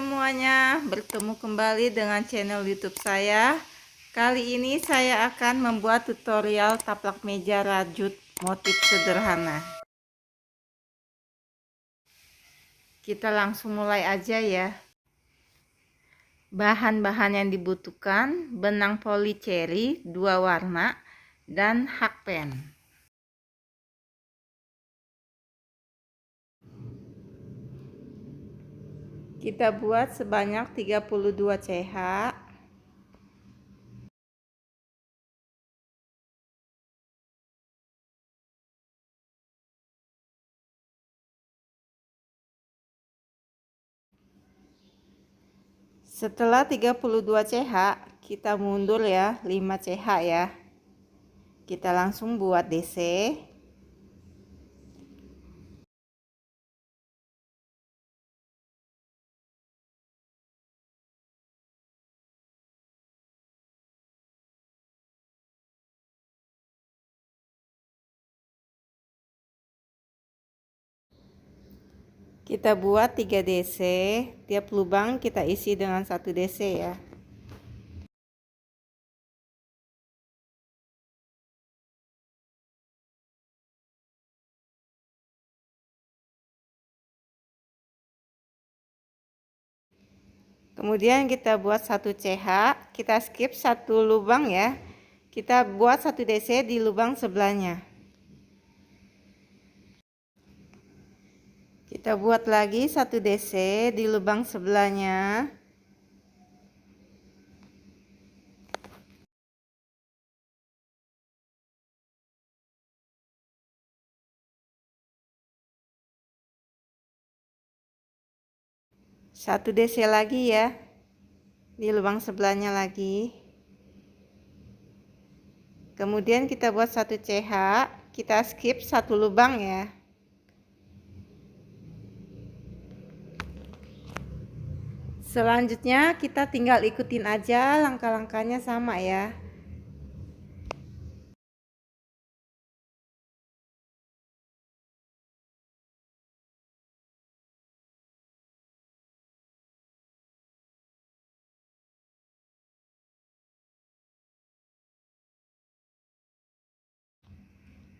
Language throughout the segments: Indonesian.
semuanya, bertemu kembali dengan channel YouTube saya. Kali ini saya akan membuat tutorial taplak meja rajut motif sederhana. Kita langsung mulai aja ya. Bahan-bahan yang dibutuhkan: benang polycherry 2 warna dan hakpen. Kita buat sebanyak 32 CH. Setelah 32 CH, kita mundur ya 5 CH ya. Kita langsung buat DC. Kita buat 3 DC, tiap lubang kita isi dengan 1 DC ya. Kemudian kita buat 1 CH, kita skip 1 lubang ya. Kita buat 1 DC di lubang sebelahnya. Kita buat lagi 1 DC di lubang sebelahnya. Satu DC lagi ya di lubang sebelahnya lagi. Kemudian kita buat 1 CH, kita skip 1 lubang ya. Selanjutnya kita tinggal ikutin aja langkah-langkahnya sama ya.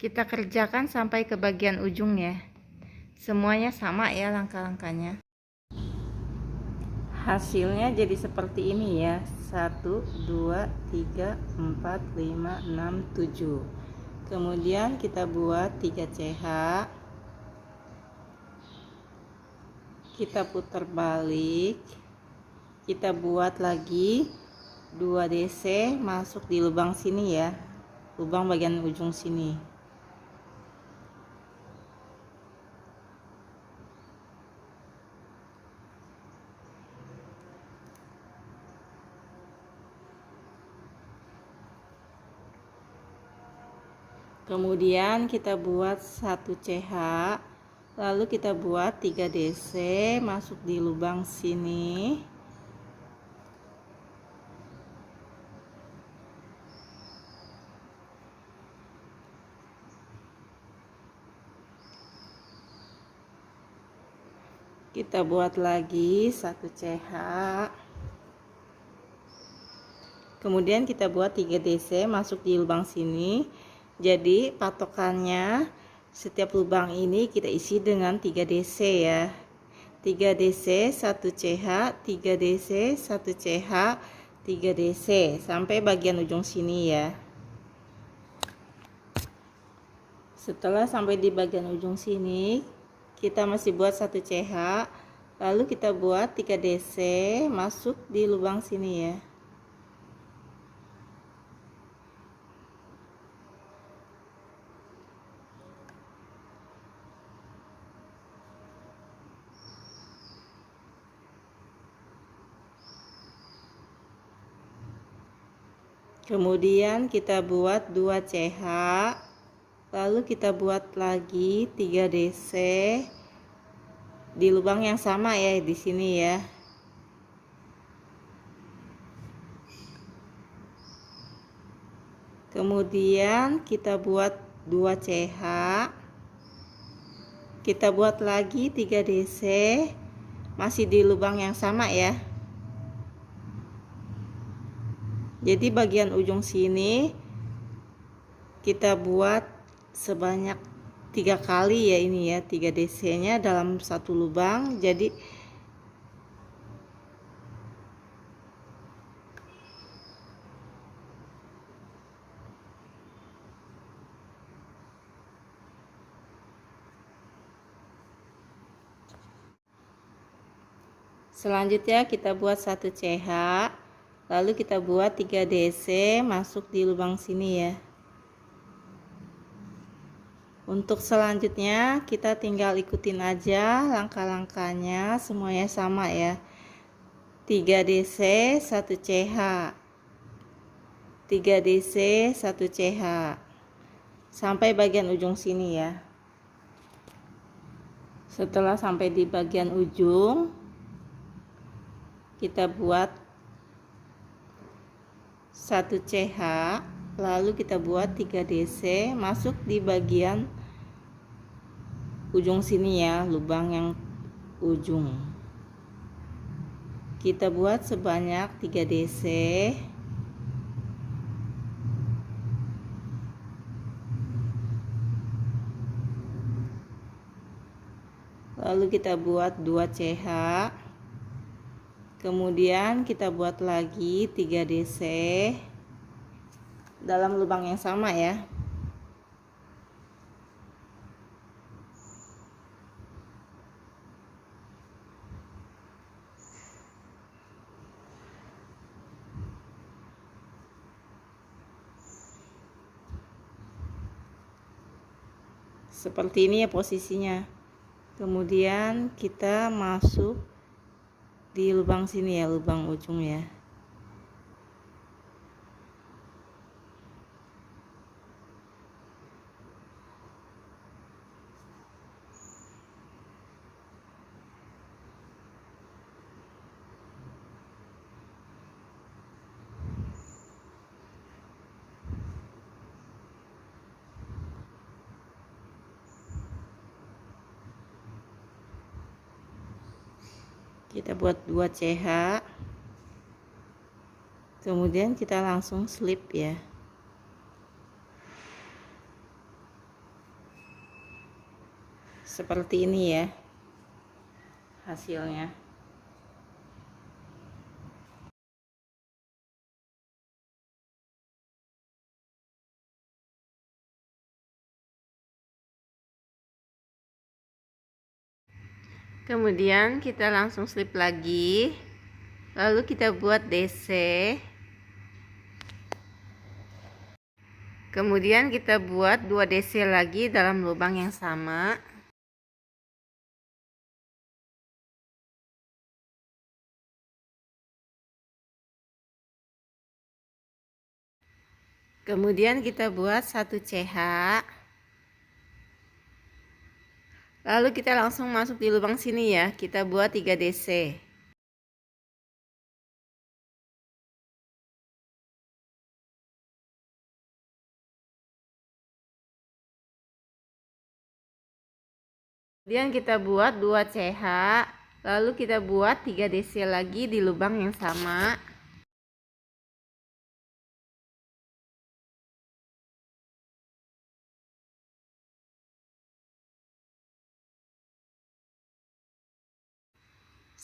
Kita kerjakan sampai ke bagian ujung ya. Semuanya sama ya langkah-langkahnya. Hasilnya jadi seperti ini ya. 1 2 3 4 5 6 7. Kemudian kita buat 3 CH. Kita putar balik. Kita buat lagi 2 DC masuk di lubang sini ya. Lubang bagian ujung sini. Kemudian kita buat 1 CH, lalu kita buat 3 DC masuk di lubang sini. Kita buat lagi 1 CH. Kemudian kita buat 3 DC masuk di lubang sini. Jadi patokannya setiap lubang ini kita isi dengan 3 DC ya. 3 DC 1 CH, 3 DC 1 CH, 3 DC sampai bagian ujung sini ya. Setelah sampai di bagian ujung sini, kita masih buat 1 CH, lalu kita buat 3 DC masuk di lubang sini ya. Kemudian kita buat 2 CH, lalu kita buat lagi 3 DC di lubang yang sama ya di sini ya. Kemudian kita buat 2 CH, kita buat lagi 3 DC masih di lubang yang sama ya. Jadi bagian ujung sini kita buat sebanyak 3 kali ya, ini ya 3 DC nya dalam satu lubang. Jadi selanjutnya kita buat 1 CH, lalu kita buat 3 DC masuk di lubang sini ya. Untuk selanjutnya kita tinggal ikutin aja langkah-langkahnya, semuanya sama ya. 3 DC 1 CH, 3 DC 1 CH sampai bagian ujung sini ya. Setelah sampai di bagian ujung, kita buat 1 CH, lalu kita buat 3 DC masuk di bagian ujung sini ya, lubang yang ujung. Kita buat sebanyak 3 DC. Lalu kita buat 2 CH. Kemudian kita buat lagi 3 DC dalam lubang yang sama ya. Seperti ini ya posisinya. Kemudian kita masuk di lubang sini ya, lubang ujung ya. Kita buat 2 CH, kemudian kita langsung slip ya. Seperti ini ya hasilnya. Kemudian kita langsung slip lagi, lalu kita buat DC, kemudian kita buat 2 DC lagi dalam lubang yang sama. Kemudian kita buat 1 CH, lalu kita langsung masuk di lubang sini ya, kita buat 3 DC. Kemudian kita buat 2 CH, lalu kita buat 3 DC lagi di lubang yang sama.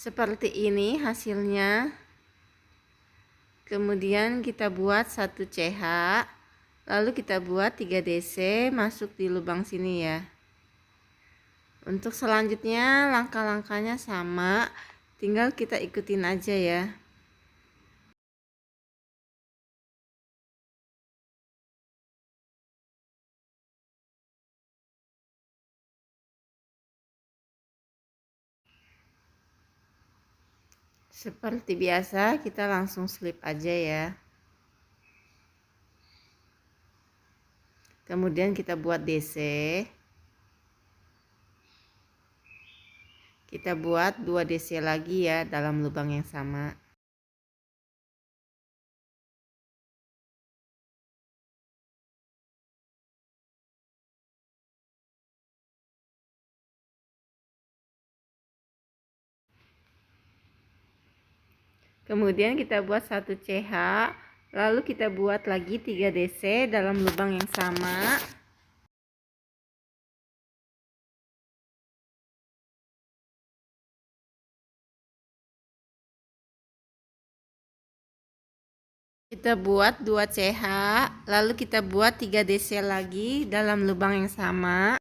Seperti ini hasilnya. Kemudian kita buat 1 CH, lalu kita buat 3 DC masuk di lubang sini ya. Untuk selanjutnya langkah-langkahnya sama, tinggal kita ikutin aja ya. Seperti biasa kita langsung slip aja ya. Kemudian kita buat DC. Kita buat 2 DC lagi ya dalam lubang yang sama. Kemudian kita buat 1 CH, lalu kita buat lagi 3 DC dalam lubang yang sama. Kita buat 2 CH, lalu kita buat 3 DC lagi dalam lubang yang sama.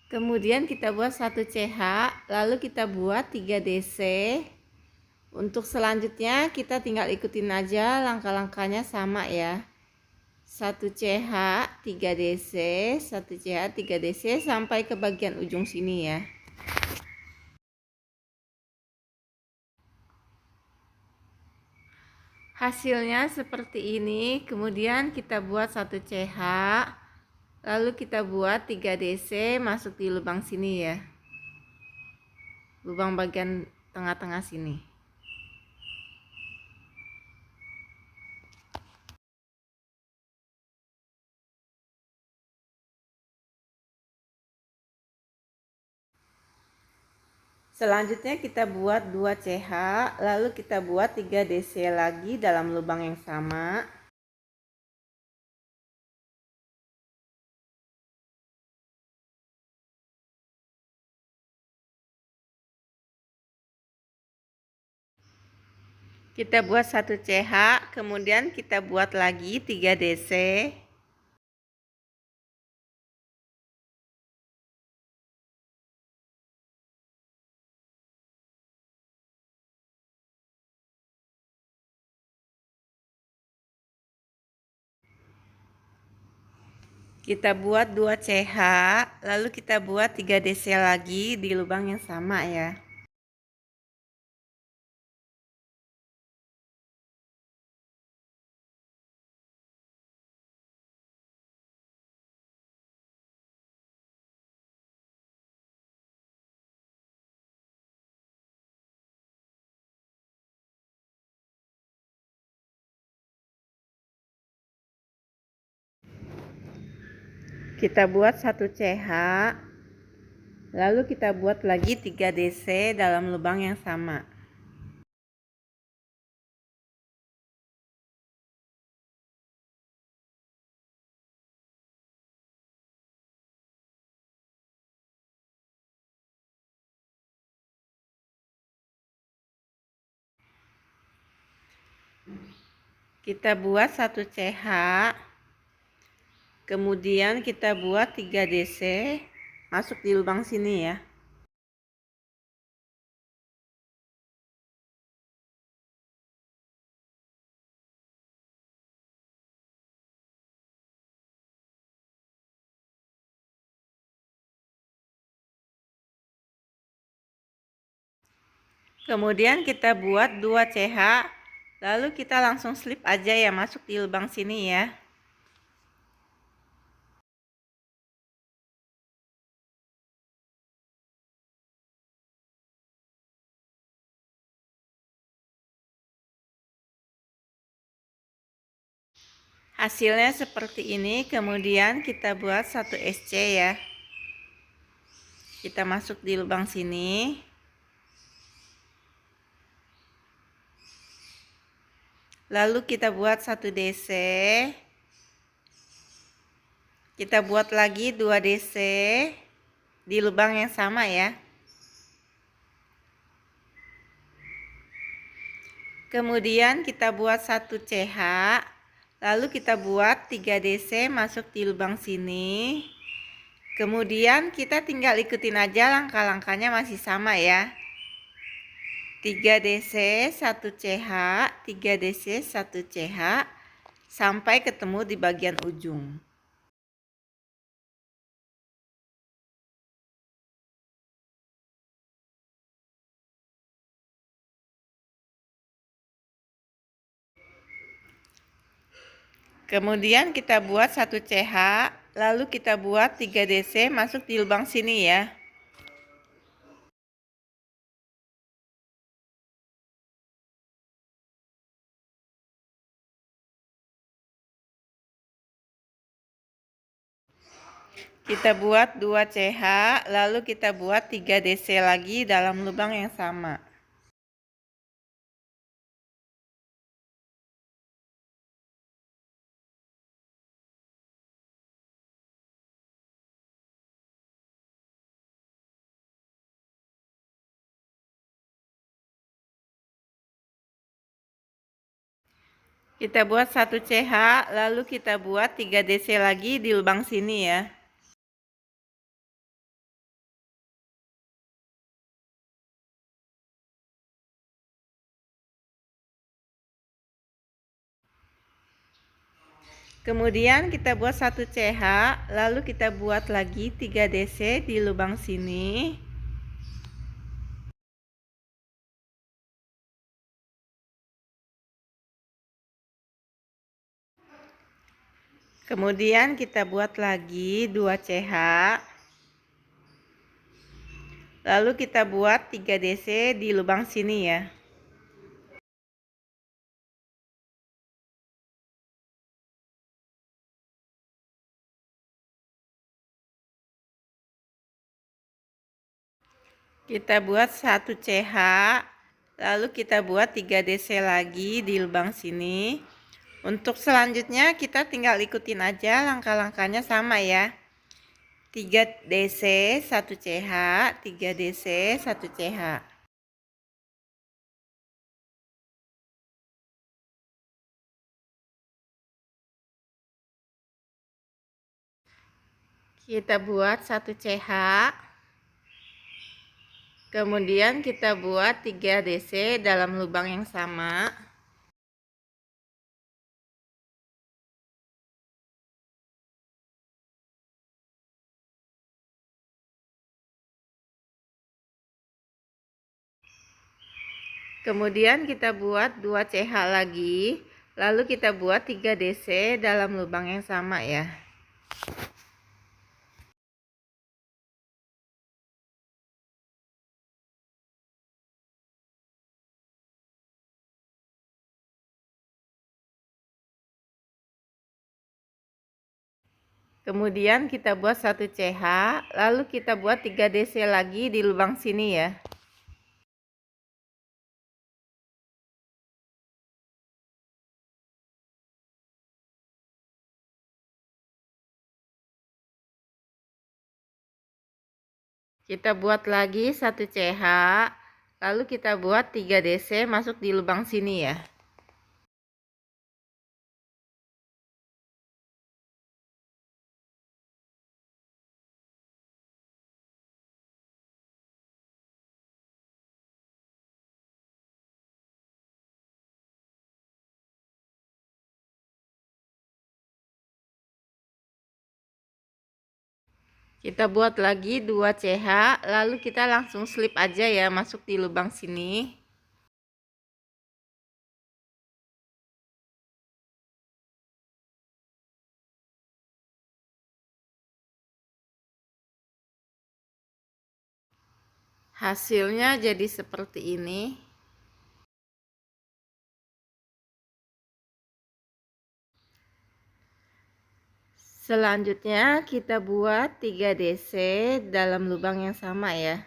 Kemudian kita buat 1 CH, lalu kita buat 3 DC. Untuk selanjutnya kita tinggal ikutin aja langkah-langkahnya sama ya. 1 CH, 3 DC, 1 CH, 3 DC sampai ke bagian ujung sini ya. Hasilnya seperti ini. Kemudian kita buat 1 CH, lalu kita buat 3 DC masuk di lubang sini ya. Lubang bagian tengah-tengah sini. Selanjutnya kita buat 2 CH, lalu kita buat 3 DC lagi dalam lubang yang sama. Kita buat 1 CH, kemudian kita buat lagi 3 DC. Kita buat 2 CH, lalu kita buat 3 DC lagi di lubang yang sama ya. Kita buat 1 CH, lalu kita buat lagi 3 DC dalam lubang yang sama. Kita buat 1 CH, kemudian kita buat 3 DC masuk di lubang sini ya. Kemudian kita buat 2 CH, lalu kita langsung slip aja ya masuk di lubang sini ya. Hasilnya seperti ini. Kemudian kita buat 1 SC ya. Kita masuk di lubang sini. Lalu kita buat 1 DC. Kita buat lagi 2 DC di lubang yang sama ya. Kemudian kita buat 1 CH, lalu kita buat 3 DC masuk di lubang sini. Kemudian kita tinggal ikutin aja langkah-langkahnya masih sama ya. 3 DC 1 CH, 3 DC 1 CH sampai ketemu di bagian ujung. Kemudian kita buat 1 CH, lalu kita buat 3 DC masuk di lubang sini ya. Kita buat 2 CH, lalu kita buat 3 DC lagi dalam lubang yang sama. Kita buat 1 CH, lalu kita buat 3 DC lagi di lubang sini ya. Kemudian kita buat 1 CH, lalu kita buat lagi 3 DC di lubang sini. Kemudian kita buat lagi 2 CH. Lalu kita buat 3 DC di lubang sini ya. Kita buat 1 CH, lalu kita buat 3 DC lagi di lubang sini. Untuk selanjutnya kita tinggal ikutin aja langkah-langkahnya sama ya. 3 DC 1 CH, 3 DC 1 CH. Kita buat 1 CH. Kemudian kita buat 3 DC dalam lubang yang sama. Kemudian kita buat 2 CH lagi. Lalu kita buat 3 DC dalam lubang yang sama ya. Kemudian kita buat 1 CH, lalu kita buat 3 DC lagi di lubang sini ya. Kita buat lagi 1 CH, lalu kita buat 3 DC masuk di lubang sini ya. Kita buat lagi 2 CH, lalu kita langsung slip aja ya masuk di lubang sini. Hasilnya jadi seperti ini. Selanjutnya kita buat 3 DC dalam lubang yang sama ya.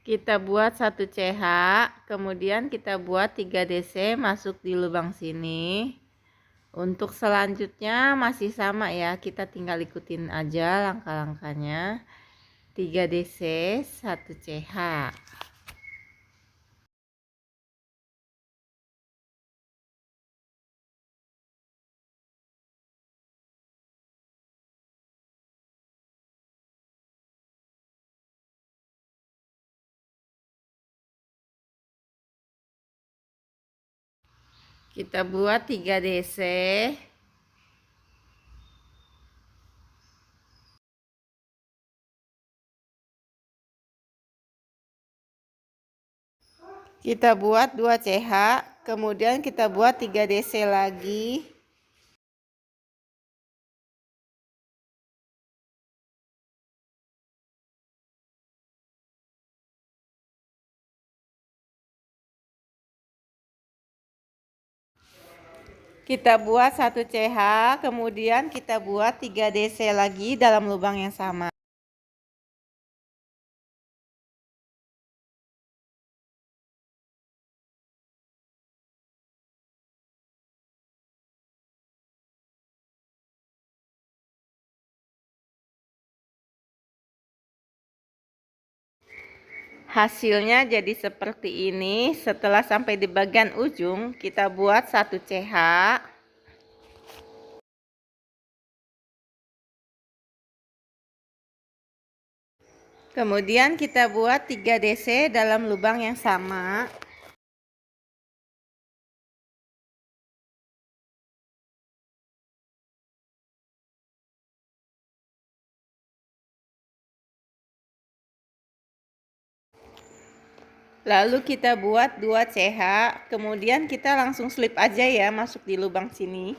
Kita buat 1 CH, kemudian kita buat 3 DC masuk di lubang sini. Untuk selanjutnya masih sama ya, kita tinggal ikutin aja langkah-langkahnya. 3 DC 1 CH. Kita buat 3 DC. Kita buat 2 CH, kemudian kita buat 3 DC lagi. Kita buat 1 CH, kemudian kita buat 3 DC lagi dalam lubang yang sama. Hasilnya jadi seperti ini. Setelah sampai di bagian ujung, kita buat 1 CH. Kemudian kita buat 3 DC dalam lubang yang sama. Lalu kita buat 2 CH, kemudian kita langsung slip aja ya masuk di lubang sini.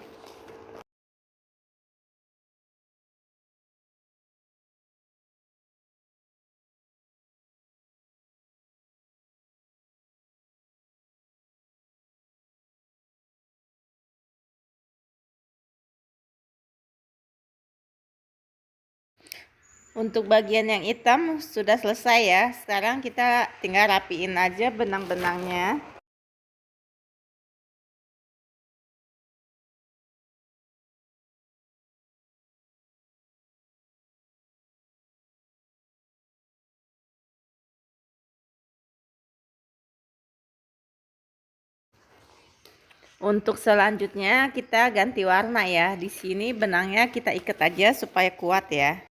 Untuk bagian yang hitam sudah selesai ya. Sekarang kita tinggal rapiin aja benang-benangnya. Untuk selanjutnya kita ganti warna ya. Di sini benangnya kita ikat aja supaya kuat ya.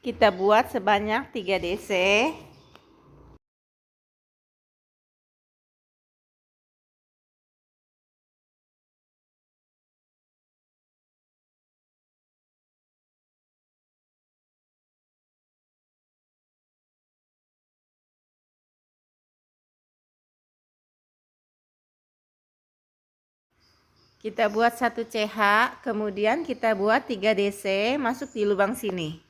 Kita buat sebanyak 3 DC. Kita buat 1 CH, kemudian kita buat 3 DC masuk di lubang sini.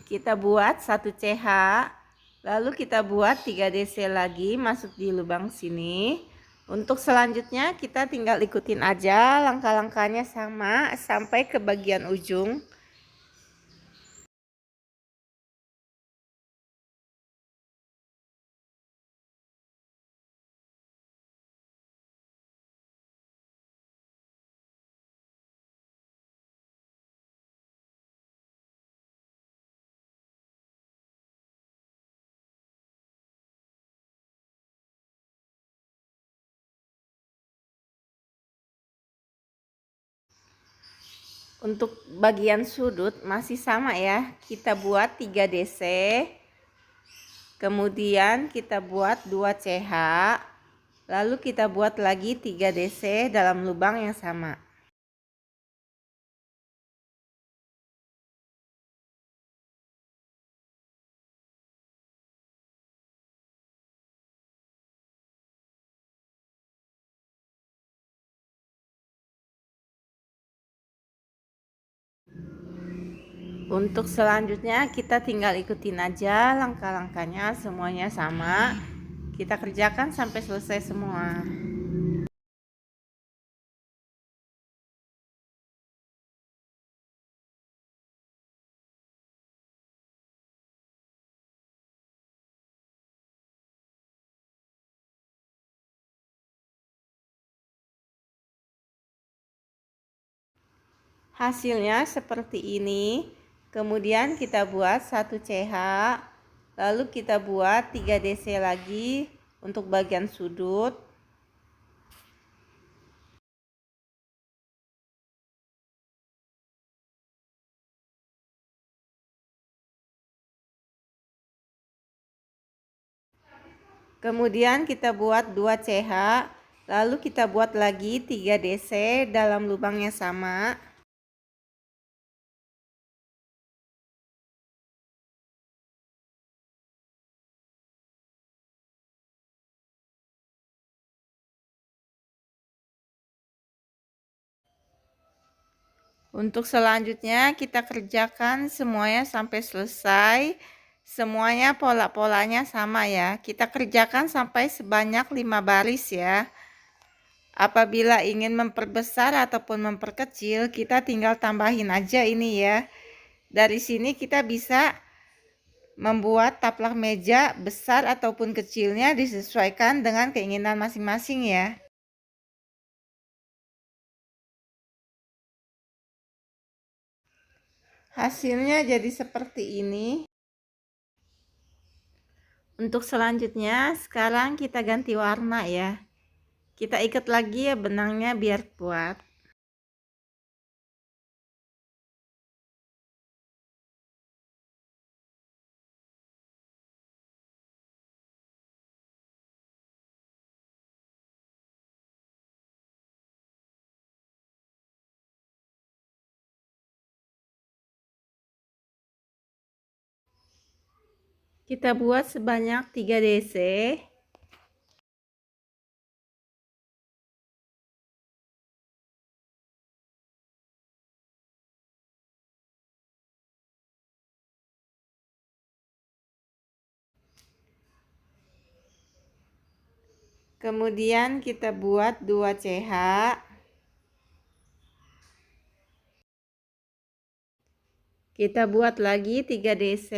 Kita buat 1 CH, lalu kita buat 3 DC lagi masuk di lubang sini. Untuk selanjutnya kita tinggal ikutin aja langkah-langkahnya sama sampai ke bagian ujung. Untuk bagian sudut masih sama ya, kita buat 3 DC, kemudian kita buat 2 CH, lalu kita buat lagi 3 DC dalam lubang yang sama. Untuk selanjutnya kita tinggal ikutin aja langkah-langkahnya, semuanya sama. Kita kerjakan sampai selesai semua. Hasilnya seperti ini. Kemudian kita buat 1 CH, lalu kita buat 3 DC lagi untuk bagian sudut. Kemudian kita buat 2 CH, lalu kita buat lagi 3 DC dalam lubang yang sama. Untuk selanjutnya kita kerjakan semuanya sampai selesai. Semuanya pola-polanya sama ya. Kita kerjakan sampai sebanyak 5 baris ya. Apabila ingin memperbesar ataupun memperkecil, kita tinggal tambahin aja ini ya. Dari sini kita bisa membuat taplak meja besar ataupun kecilnya disesuaikan dengan keinginan masing-masing ya. Hasilnya jadi seperti ini. Untuk selanjutnya, sekarang kita ganti warna ya. Kita ikat lagi ya benangnya biar kuat. Kita buat sebanyak 3 DC. Kemudian kita buat 2 CH. Kita buat lagi 3 DC.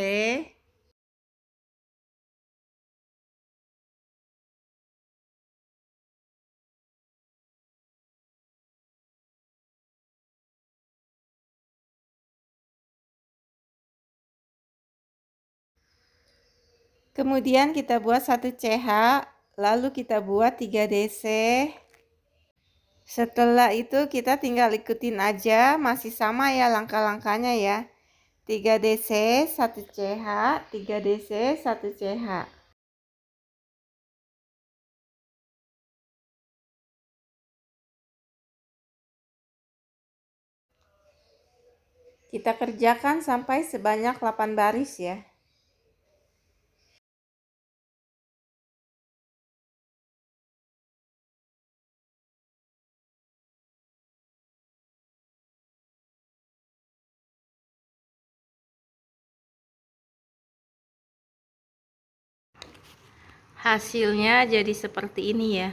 Kemudian kita buat 1 CH, lalu kita buat 3 DC. Setelah itu kita tinggal ikutin aja, masih sama ya langkah-langkahnya ya. 3 DC, 1 CH, 3 DC, 1 CH. Kita kerjakan sampai sebanyak 8 baris ya. Hasilnya jadi seperti ini ya.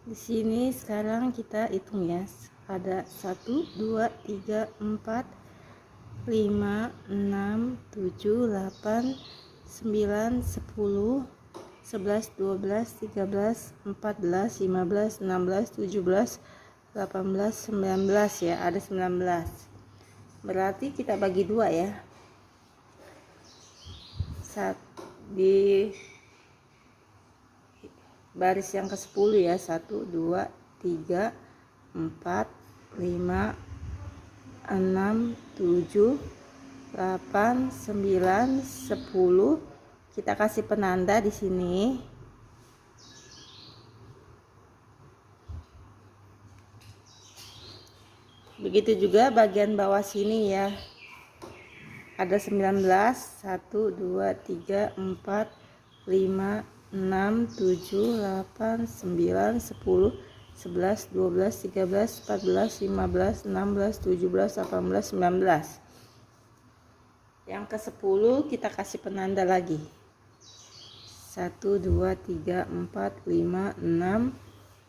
Di sini sekarang kita hitung ya. Ada 1, 2, 3, 4, 5, 6, 7, 8, 9, 10, 11, 12, 13, 14, 15, 16, 17, 18, 19 ya. Ada 19. Berarti kita bagi 2 ya. Di baris yang ke-10 ya. 1, 2, 3, 4, 5, 6, 7, 8, 9, 10. Kita kasih penanda di sini. Begitu juga bagian bawah sini ya. Ada 19, 1, 2, 3, 4, 5, 6, 7, 8, 9, 10, 11, 12, 13, 14, 15, 16, 17, 18, 19. Yang ke-10 kita kasih penanda lagi. 1, 2, 3, 4, 5, 6,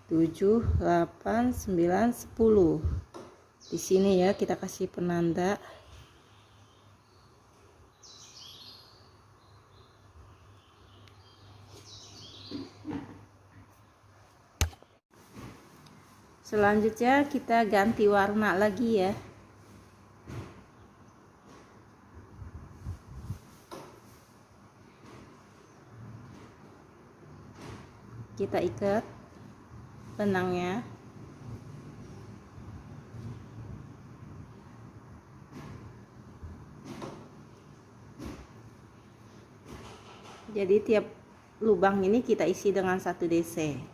7, 8, 9, 10. Di sini ya kita kasih penanda. Selanjutnya kita ganti warna lagi ya. Kita ikat benangnya. Jadi tiap lubang ini kita isi dengan 1 DC.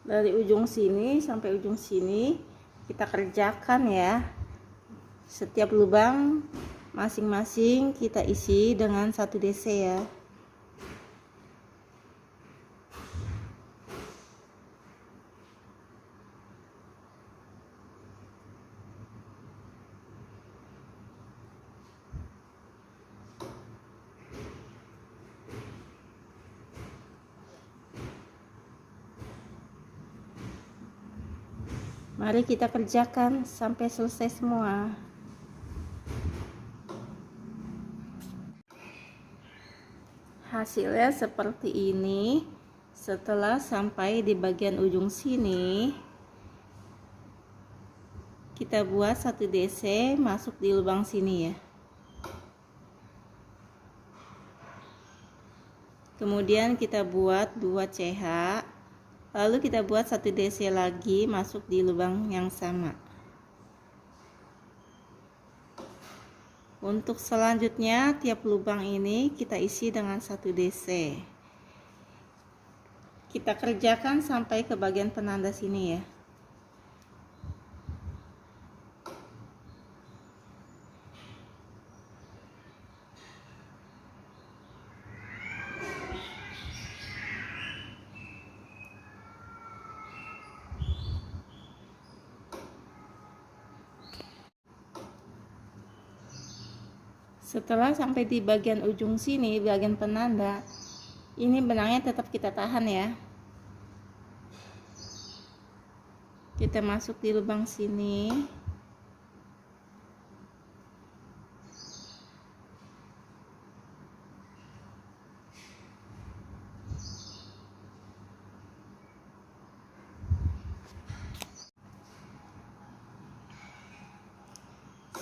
Dari ujung sini sampai ujung sini kita kerjakan ya. Setiap lubang masing-masing kita isi dengan 1 DC ya. Mari kita kerjakan sampai selesai semua. Hasilnya seperti ini. Setelah sampai di bagian ujung sini, kita buat 1 DC masuk di lubang sini ya. Kemudian kita buat 2 CH. Lalu kita buat 1 DC lagi masuk di lubang yang sama. Untuk selanjutnya tiap lubang ini kita isi dengan 1 DC. Kita kerjakan sampai ke bagian penanda sini ya. Setelah sampai di bagian ujung sini, bagian penanda, ini benangnya tetap kita tahan ya. Kita masuk di lubang sini.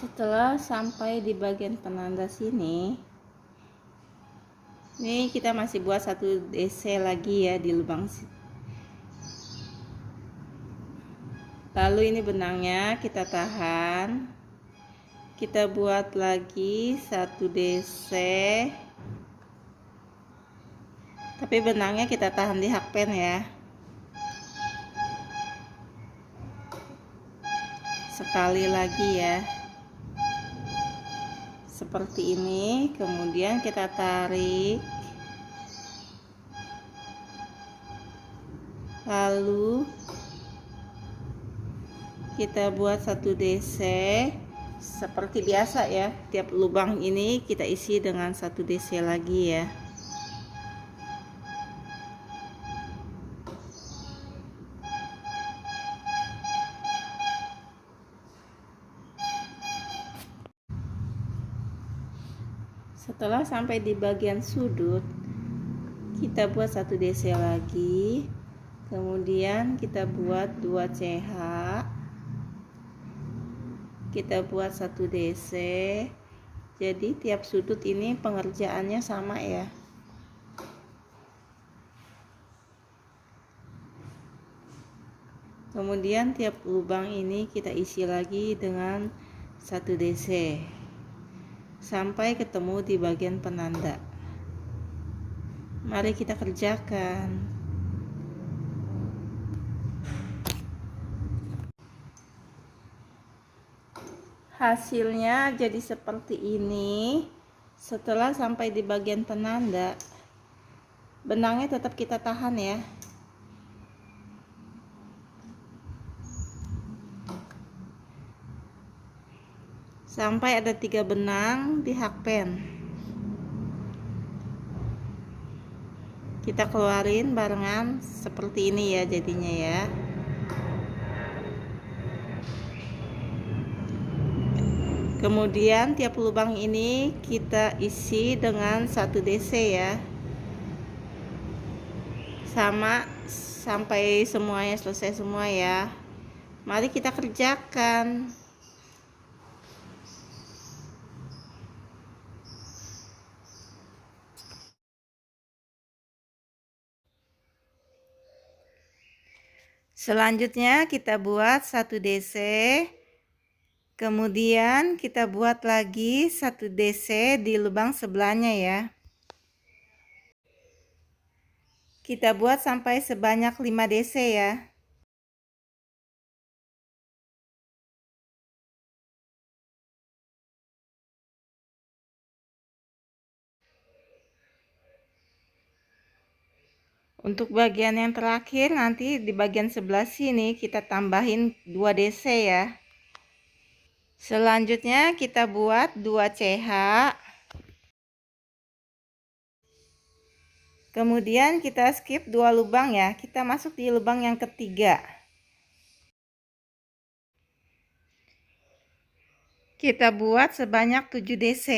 Setelah sampai di bagian penanda sini, ini kita masih buat 1 DC lagi ya di lubang sini. Lalu ini benangnya kita tahan, kita buat lagi 1 DC, tapi benangnya kita tahan di hakpen ya. Sekali lagi ya, seperti ini. Kemudian kita tarik, lalu kita buat 1 DC seperti biasa ya. Tiap lubang ini kita isi dengan 1 DC lagi ya. Setelah sampai di bagian sudut, kita buat 1 DC lagi. Kemudian kita buat 2 CH, kita buat 1 DC. Jadi tiap sudut ini pengerjaannya sama ya. Kemudian tiap lubang ini kita isi lagi dengan 1 DC sampai ketemu di bagian penanda. Mari kita kerjakan. Hasilnya jadi seperti ini. Setelah sampai di bagian penanda, benangnya tetap kita tahan ya. sampai ada 3 benang di hakpen. Kita keluarin barengan seperti ini ya jadinya ya. Kemudian tiap lubang ini kita isi dengan 1 DC ya, sama sampai semuanya selesai semua ya. Mari kita kerjakan. Selanjutnya kita buat 1 DC, kemudian kita buat lagi 1 DC di lubang sebelahnya ya. Kita buat sampai sebanyak 5 DC ya. Untuk bagian yang terakhir nanti di bagian sebelah sini kita tambahin 2 DC ya. Selanjutnya kita buat 2 CH. Kemudian kita skip 2 lubang ya. Kita masuk di lubang yang ketiga. Kita buat sebanyak 7 DC.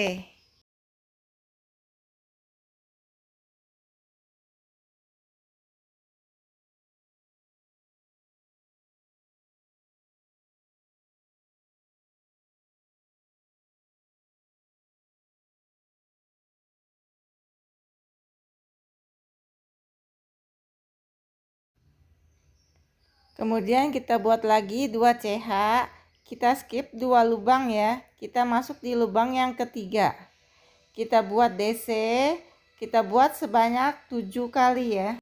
Kemudian kita buat lagi 2 CH, kita skip 2 lubang ya, kita masuk di lubang yang ketiga. Kita buat DC, kita buat sebanyak 7 kali ya.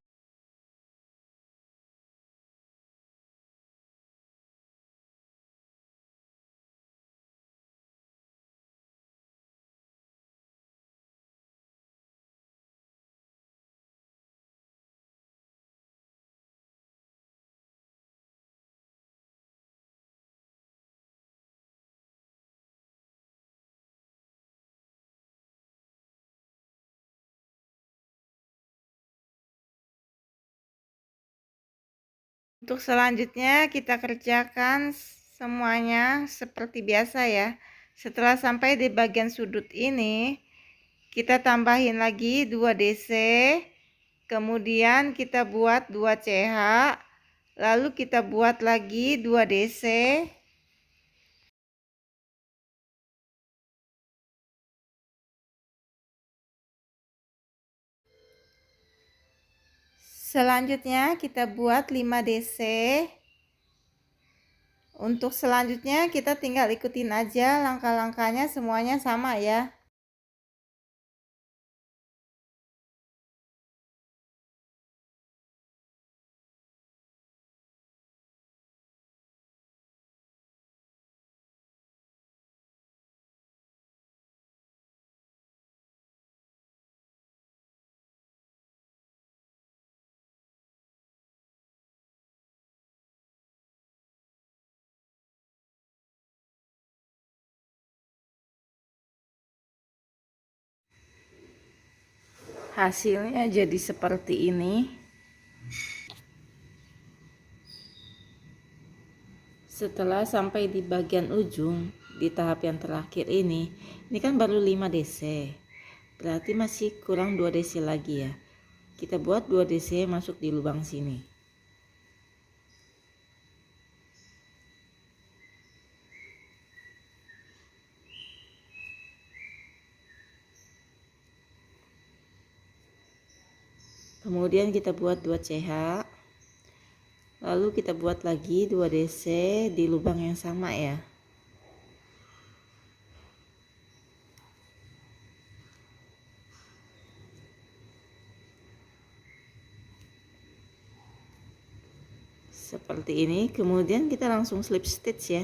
Untuk selanjutnya kita kerjakan semuanya seperti biasa ya. Setelah sampai di bagian sudut ini, kita tambahin lagi 2 DC, kemudian kita buat 2 CH, lalu kita buat lagi 2 DC. Selanjutnya kita buat 5 DC. Untuk selanjutnya kita tinggal ikutin aja langkah-langkahnya, semuanya sama ya. Hasilnya jadi seperti ini. Setelah sampai di bagian ujung di tahap yang terakhir ini kan baru 5 DC, berarti masih kurang 2 DC lagi ya. Kita buat 2 DC masuk di lubang sini. Kemudian kita buat 2 CH, lalu kita buat lagi 2 DC di lubang yang sama ya. Seperti ini. Kemudian kita langsung slip stitch ya.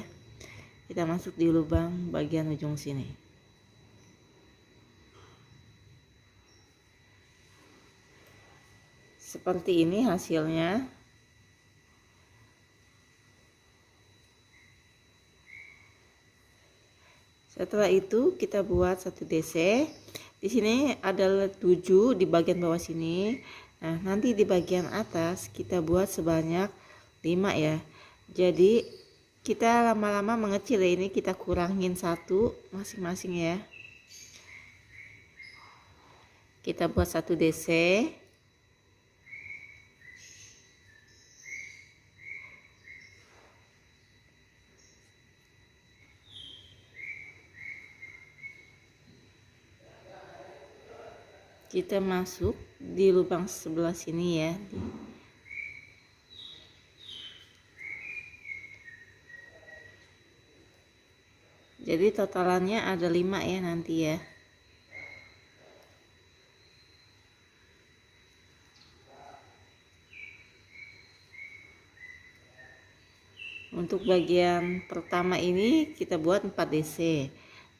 Kita masuk di lubang bagian ujung sini. Seperti ini hasilnya. Setelah itu kita buat 1 DC. Di sini ada 7 di bagian bawah sini. Nah, nanti di bagian atas kita buat sebanyak 5 ya. Jadi kita lama-lama mengecil ya, ini kita kurangin 1 masing-masing ya. Kita buat 1 DC. Kita masuk di lubang sebelah sini ya. Jadi totalannya ada 5 ya nanti ya. Untuk bagian pertama ini kita buat 4 DC.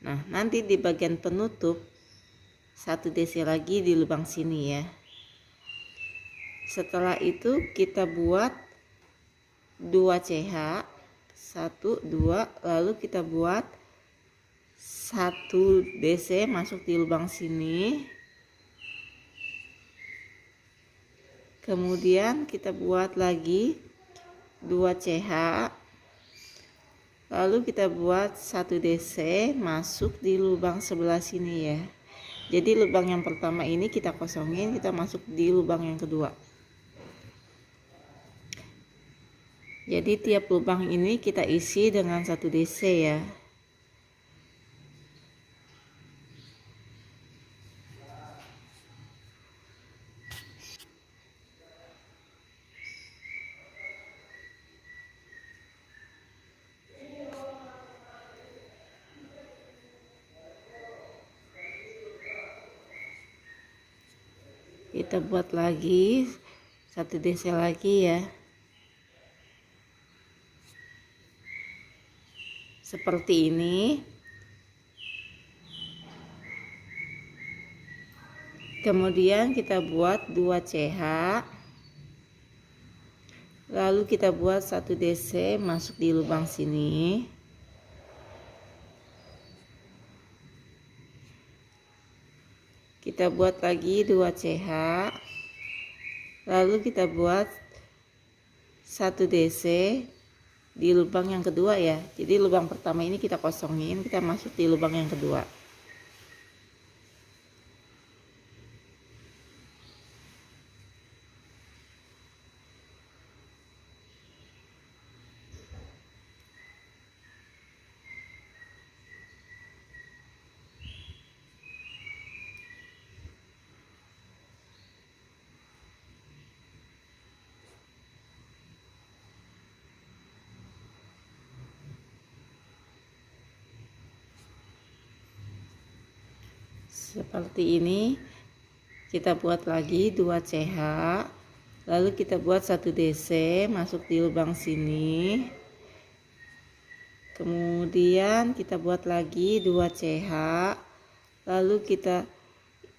Nah, nanti di bagian penutup 1 DC lagi di lubang sini ya. Setelah itu kita buat 2 CH, 1 2, lalu kita buat 1 DC masuk di lubang sini. Kemudian kita buat lagi 2 CH, lalu kita buat 1 DC masuk di lubang sebelah sini ya. Jadi lubang yang pertama ini kita kosongin, kita masuk di lubang yang kedua. Jadi tiap lubang ini kita isi dengan 1 DC ya. Kita buat lagi 1 DC lagi ya, seperti ini. Kemudian kita buat 2 CH, lalu kita buat 1 DC masuk di lubang sini. Kita buat lagi 2 CH, lalu kita buat 1 DC di lubang yang kedua ya. Jadi lubang pertama ini kita kosongin, kita masuk di lubang yang kedua. Seperti ini. Kita buat lagi 2 CH, lalu kita buat 1 DC masuk di lubang sini. Kemudian kita buat lagi 2 CH, lalu kita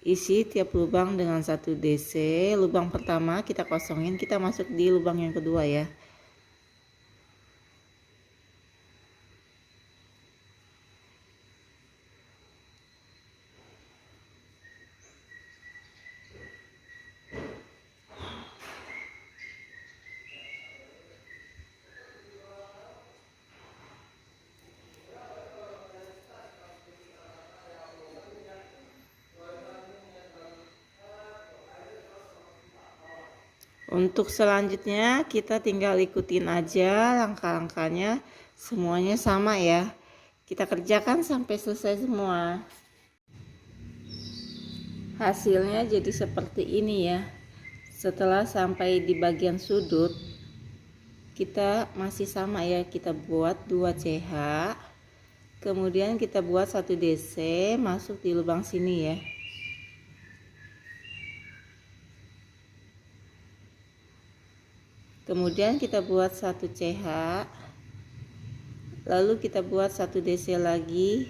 isi tiap lubang dengan 1 DC. Lubang pertama kita kosongin, kita masuk di lubang yang kedua ya. Untuk selanjutnya kita tinggal ikutin aja langkah-langkahnya, semuanya sama ya. Kita kerjakan sampai selesai semua. Hasilnya jadi seperti ini ya. Setelah sampai di bagian sudut, kita masih sama ya, kita buat 2 CH, kemudian kita buat 1 DC masuk di lubang sini ya. Kemudian kita buat 1 CH, lalu kita buat 1 DC lagi,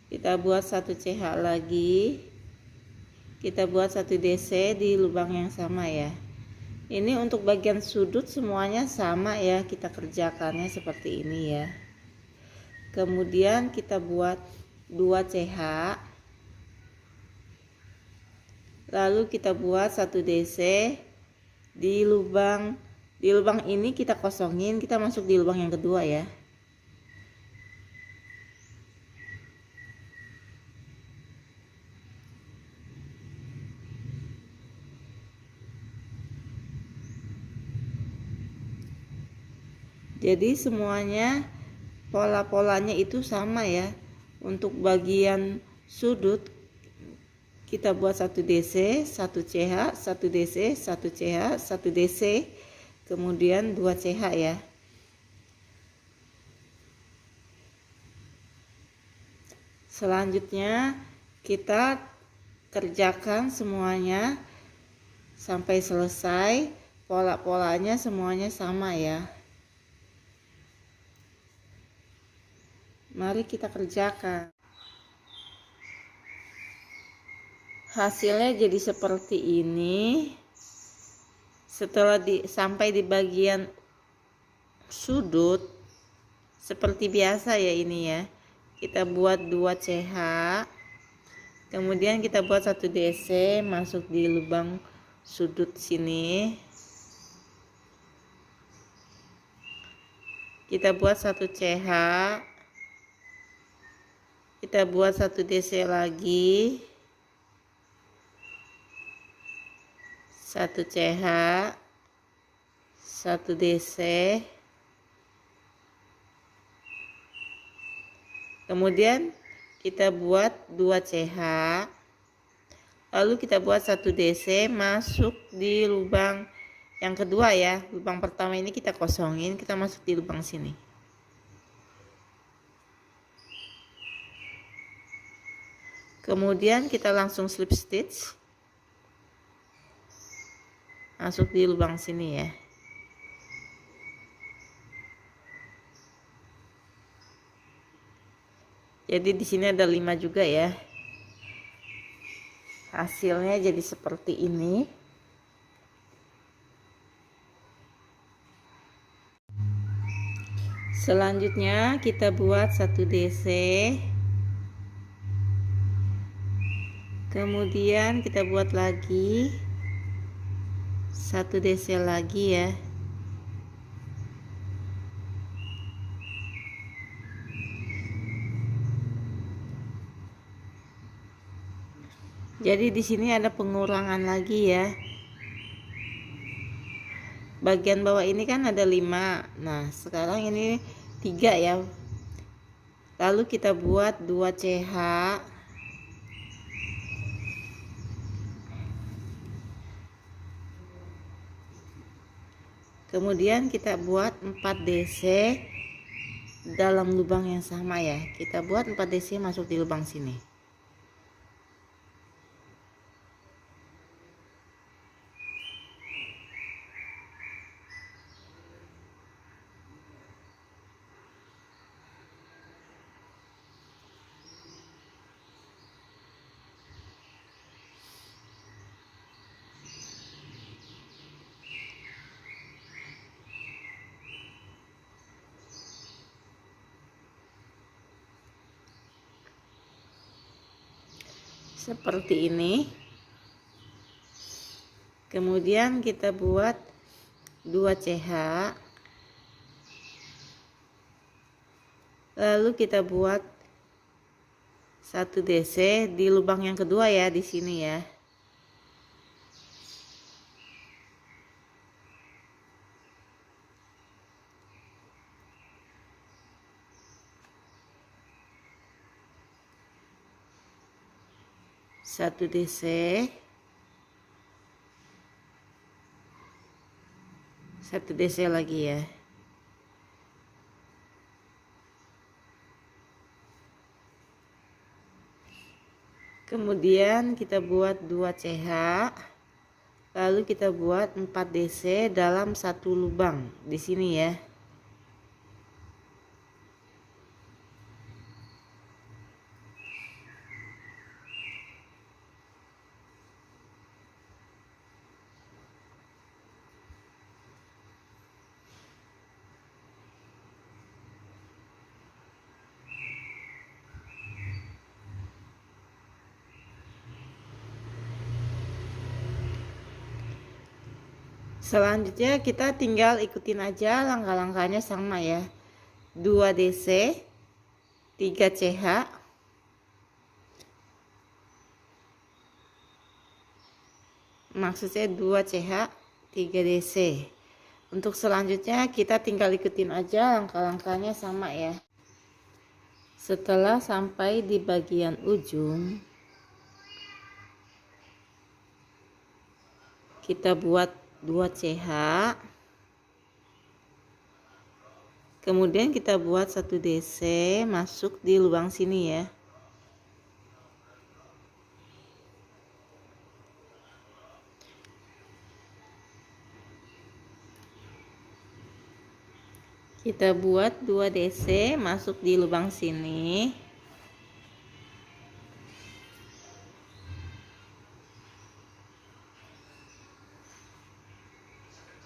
kita buat 1 CH lagi, kita buat 1 DC di lubang yang sama ya. Ini untuk bagian sudut semuanya sama ya, kita kerjakannya seperti ini ya. Kemudian kita buat 2 CH, lalu kita buat 1 DC di lubang ini, kita kosongin, kita masuk di lubang yang kedua ya. Jadi semuanya pola-polanya itu sama ya. Untuk bagian sudut kita buat 1 DC, 1 CH, 1 DC, 1 CH, 1 DC, kemudian 2 CH ya. Selanjutnya kita kerjakan semuanya sampai selesai. Pola-polanya semuanya sama ya. Mari kita kerjakan. Hasilnya jadi seperti ini. Setelah sampai di bagian sudut seperti biasa ya ini ya. Kita buat 2 CH. Kemudian kita buat 1 DC masuk di lubang sudut sini. Kita buat 1 CH. Kita buat 1 DC lagi, 1 CH, 1 DC, kemudian kita buat 2 CH, lalu kita buat 1 DC masuk di lubang yang kedua ya. Lubang pertama ini kita kosongin, kita masuk di lubang sini. Kemudian kita langsung slip stitch masuk di lubang sini ya. Jadi di sini ada 5 juga ya. Hasilnya jadi seperti ini. Selanjutnya kita buat 1 DC. Kemudian kita buat lagi 1 DC lagi ya. Jadi di sini ada pengurangan lagi ya. Bagian bawah ini kan ada 5. Nah, sekarang ini 3 ya. Lalu kita buat 2 CH. Kemudian kita buat 4 DC dalam lubang yang sama ya. Kita buat 4 DC masuk di lubang sini. Seperti ini. Kemudian kita buat 2 CH, lalu kita buat 1 DC di lubang yang kedua ya, di sini ya. Satu DC, 1 DC lagi ya. Kemudian kita buat 2 CH, lalu kita buat 4 DC dalam 1 lubang di sini ya. Selanjutnya kita tinggal ikutin aja langkah-langkahnya sama ya. 2 DC, 3 CH, maksudnya 2 CH, 3 DC. Untuk selanjutnya kita tinggal ikutin aja langkah-langkahnya sama ya. Setelah sampai di bagian ujung, kita buat 2 CH, kemudian kita buat 1 DC masuk di lubang sini ya. Kita buat 2 DC masuk di lubang sini.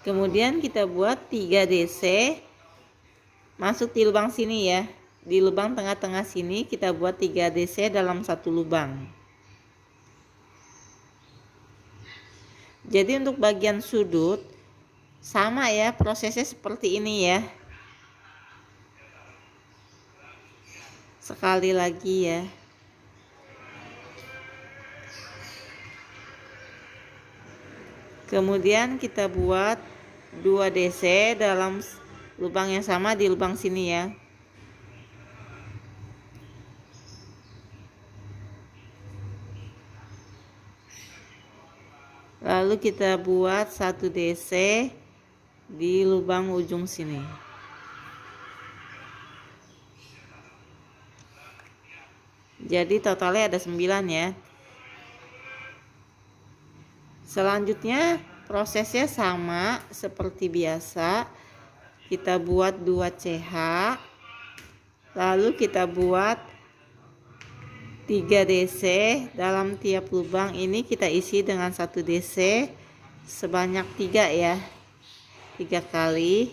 Kemudian kita buat 3 DC masuk di lubang sini ya. Di lubang tengah-tengah sini kita buat 3 DC dalam satu lubang. Jadi untuk bagian sudut sama ya, prosesnya seperti ini ya. Sekali lagi ya. Kemudian kita buat 2 DC dalam lubang yang sama di lubang sini ya. Lalu kita buat 1 DC di lubang ujung sini. Jadi totalnya ada 9 ya. Selanjutnya prosesnya sama seperti biasa. Kita buat 2 CH, lalu kita buat 3 DC dalam tiap lubang. Ini kita isi dengan 1 DC sebanyak 3 ya, 3 kali.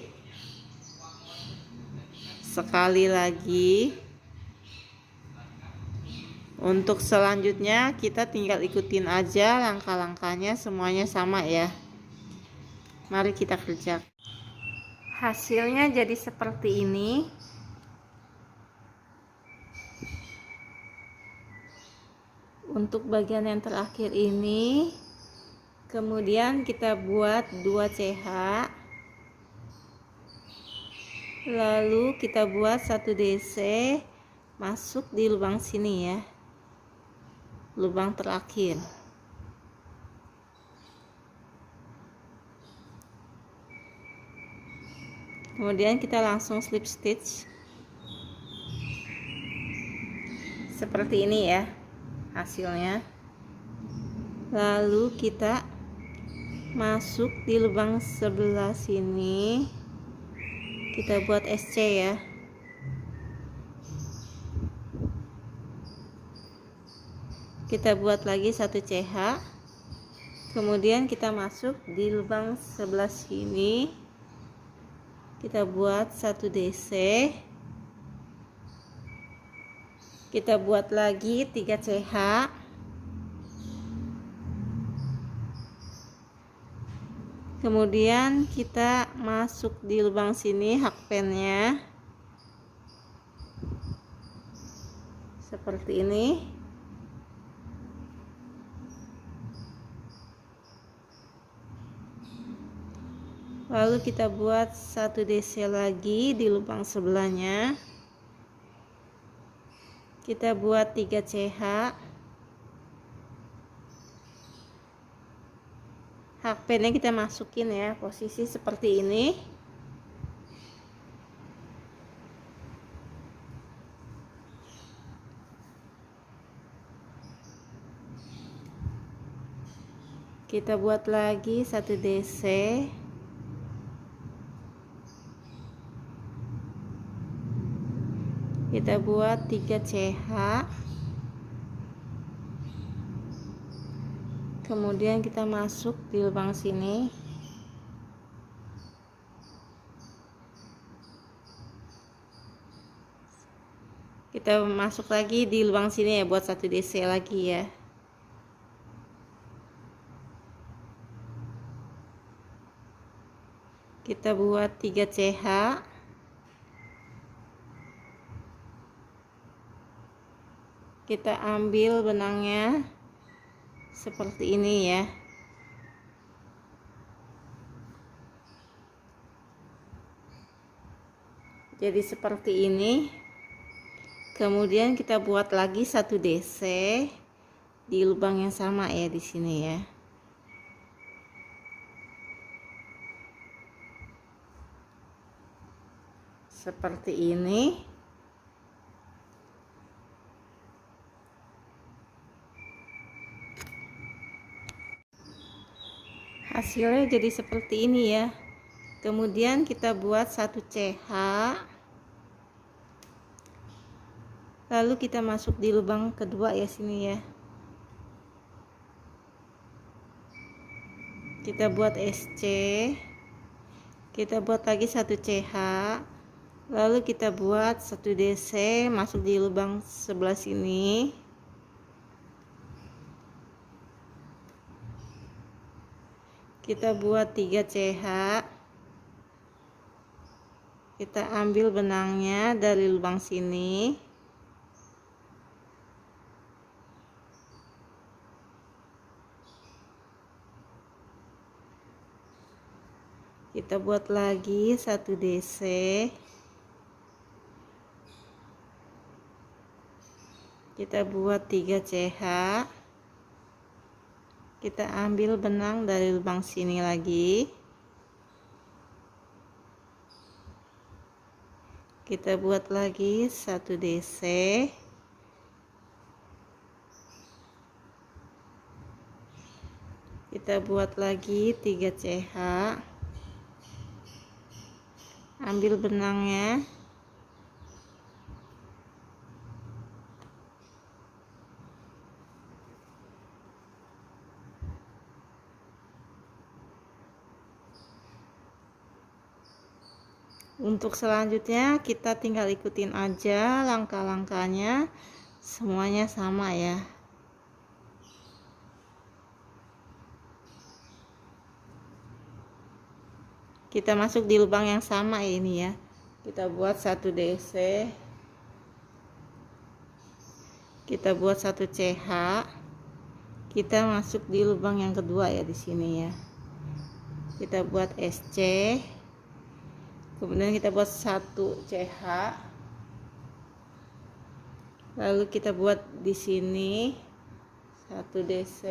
Sekali lagi. Untuk selanjutnya kita tinggal ikutin aja langkah-langkahnya, semuanya sama ya. Mari kita kerja. Hasilnya jadi seperti ini. Untuk bagian yang terakhir ini, kemudian kita buat 2 CH, lalu kita buat 1 DC masuk di lubang sini ya, lubang terakhir. Kemudian kita langsung slip stitch seperti ini ya hasilnya. Lalu kita masuk di lubang sebelah sini, kita buat SC ya. Kita buat lagi 1 CH, kemudian kita masuk di lubang sebelah sini, kita buat 1 DC, kita buat lagi 3 CH, kemudian kita masuk di lubang sini hakpennya seperti ini. Lalu kita buat 1 DC lagi di lubang sebelahnya. Kita buat 3 CH. Hakpennya kita masukin ya, posisi seperti ini. Kita buat lagi 1 DC. Kita buat 3 CH, kemudian kita masuk di lubang sini, kita masuk lagi di lubang sini ya, buat 1 DC lagi ya. Kita buat 3 CH. Kita ambil benangnya seperti ini ya. Jadi seperti ini. Kemudian kita buat lagi 1 DC di lubang yang sama ya di sini ya. Seperti ini. Hasilnya jadi seperti ini ya. Kemudian kita buat 1 CH. Lalu kita masuk di lubang kedua ya sini ya. Kita buat SC. Kita buat lagi 1 CH. Lalu kita buat 1 DC masuk di lubang sebelah sini. Kita buat 3 CH. Kita ambil benangnya dari lubang sini. Kita buat lagi 1 DC. Kita buat 3 CH. Kita ambil benang dari lubang sini lagi. Kita buat lagi 1 DC. Kita buat lagi 3 CH. Ambil benangnya. Untuk selanjutnya kita tinggal ikutin aja langkah-langkahnya, semuanya sama ya. Kita masuk di lubang yang sama ini ya. Kita buat 1 DC. Kita buat 1 CH. Kita masuk di lubang yang kedua ya di sini ya. Kita buat SC. Kemudian kita buat 1 CH. Lalu kita buat di sini 1 DC.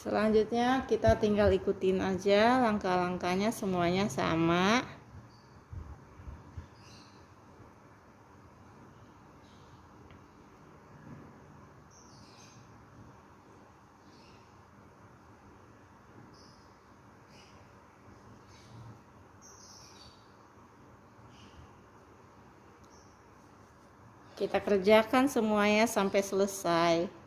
Selanjutnya kita tinggal ikutin aja langkah-langkahnya, semuanya sama. Kita kerjakan semuanya sampai selesai.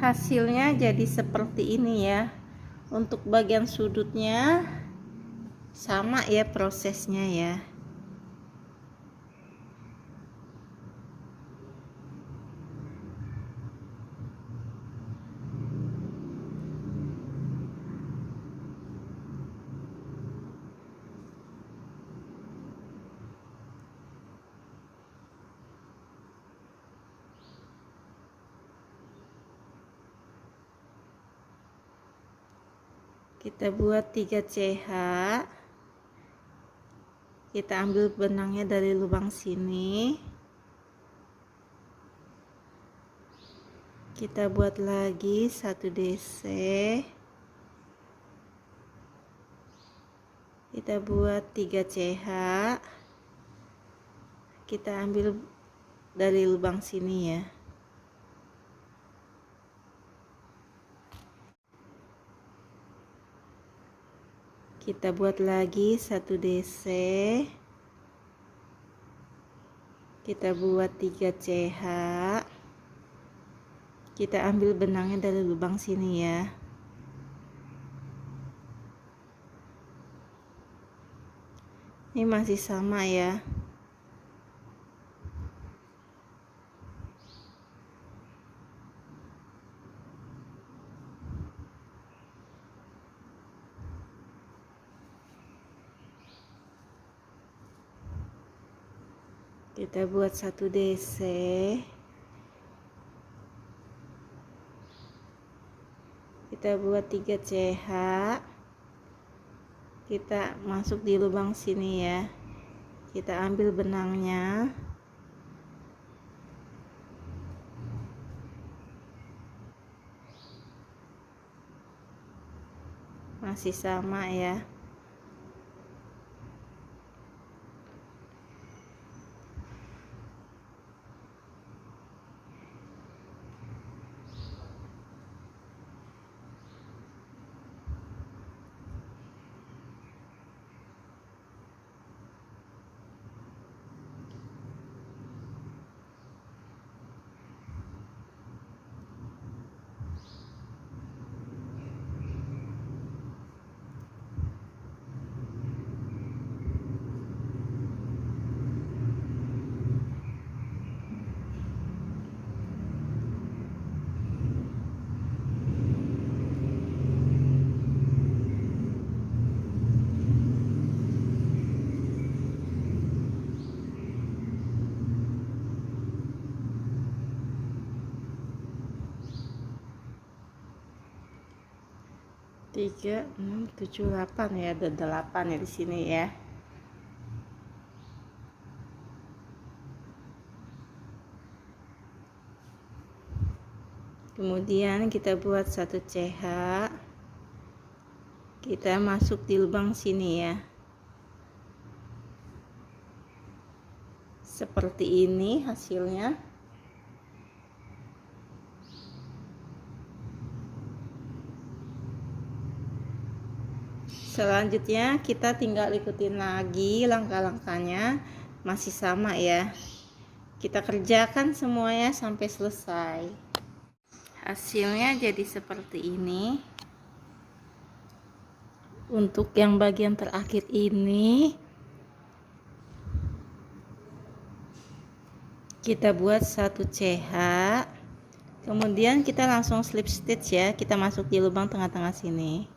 Hasilnya jadi seperti ini ya. Untuk bagian sudutnya sama ya prosesnya ya. Kita buat 3 CH. Kita ambil benangnya dari lubang sini. Kita buat lagi 1 DC. Kita buat 3 CH. Kita ambil dari lubang sini ya. Kita buat lagi 1 DC. Kita buat 3 CH. Kita ambil benangnya dari lubang sini ya. Ini masih sama ya. Kita buat 1 DC. Kita buat 3 CH. Kita masuk di lubang sini ya. Kita ambil benangnya. Masih sama ya. Tiga, 6, 7, 8 ya, ada 8 ya di sini ya. Kemudian kita buat 1 CH. Kita masuk di lubang sini ya. Seperti ini hasilnya. Selanjutnya kita tinggal ikutin lagi langkah-langkahnya, masih sama ya. Kita kerjakan semuanya sampai selesai. Hasilnya jadi seperti ini. Untuk yang bagian terakhir ini kita buat 1 CH. Kemudian kita langsung slip stitch ya. Kita masuk di lubang tengah-tengah sini.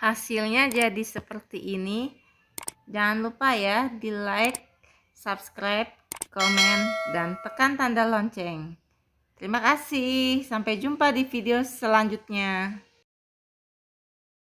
Hasilnya jadi seperti ini. Jangan lupa ya di like, subscribe, komen, dan tekan tanda lonceng. Terima kasih. Sampai jumpa di video selanjutnya.